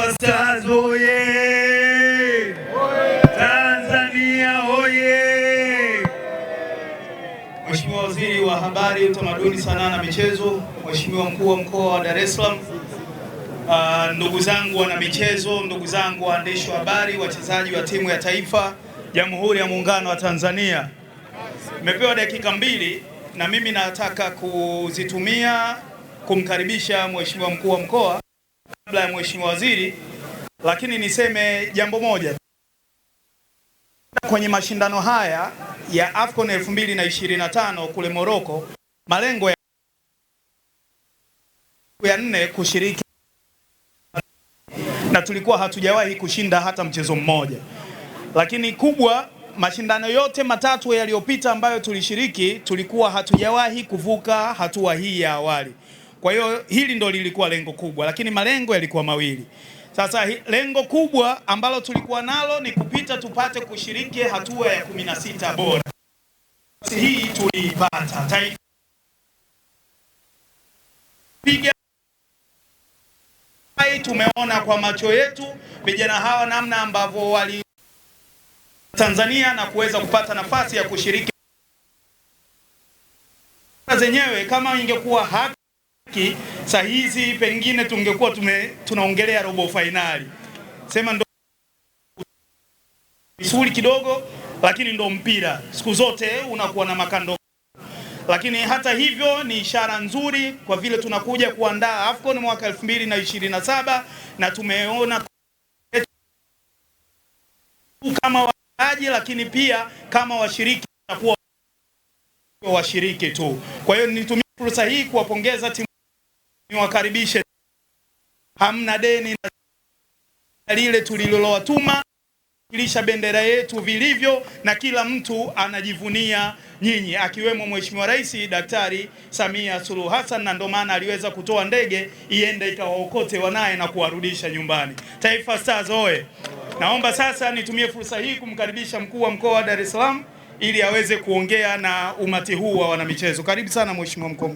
Taifa Stars oye! Tanzania oye! Mheshimiwa Waziri wa Habari, Utamaduni, Sanaa na Michezo, Mheshimiwa Mkuu wa Mkoa wa Dar es Salaam, ndugu zangu wana michezo, ndugu zangu waandishi wa habari, wachezaji wa timu ya taifa Jamhuri ya Muungano wa Tanzania, nimepewa dakika 2 na mimi nataka kuzitumia kumkaribisha Mheshimiwa Mkuu wa Mkoa kabla ya Mheshimiwa Waziri, lakini niseme jambo moja. Kwenye mashindano haya ya AFCON 2025 kule Morocco, malengo ya 4 kushiriki, na tulikuwa hatujawahi kushinda hata mchezo mmoja, lakini kubwa, mashindano yote matatu yaliyopita ambayo tulishiriki tulikuwa hatujawahi kuvuka hatua hii ya awali. Kwa hiyo hili ndo lilikuwa lengo kubwa, lakini malengo yalikuwa mawili. Sasa lengo kubwa ambalo tulikuwa nalo ni kupita tupate kushiriki hatua ya 16 bora. Hii tuliipata. Tumeona kwa macho yetu vijana hawa namna ambavyo wali Tanzania na kuweza kupata nafasi ya kushiriki zenyewe. Kama ingekuwa haki saa hizi pengine tungekuwa tunaongelea robo finali. Sema ndo misuli kidogo, lakini ndo mpira siku zote unakuwa na makando. Lakini hata hivyo ni ishara nzuri kwa vile tunakuja kuandaa AFCON mwaka 2027 na tumeona kama wachezaji lakini pia kama washiriki na washiriki tu. Kwa hiyo nitumie fursa hii kuwapongeza timu, niwakaribishe. Hamna deni na lile tulilowatuma, kilisha bendera yetu vilivyo na kila mtu anajivunia nyinyi, akiwemo Mheshimiwa Rais Daktari Samia Suluhu Hassan, na ndio maana aliweza kutoa ndege iende ikawaokote wanaye na kuwarudisha nyumbani. Taifa Stars oye! Naomba sasa nitumie fursa hii kumkaribisha Mkuu wa Mkoa wa Dar es Salaam ili aweze kuongea na umati huu wa wanamichezo. Karibu sana Mheshimiwa Mkuu.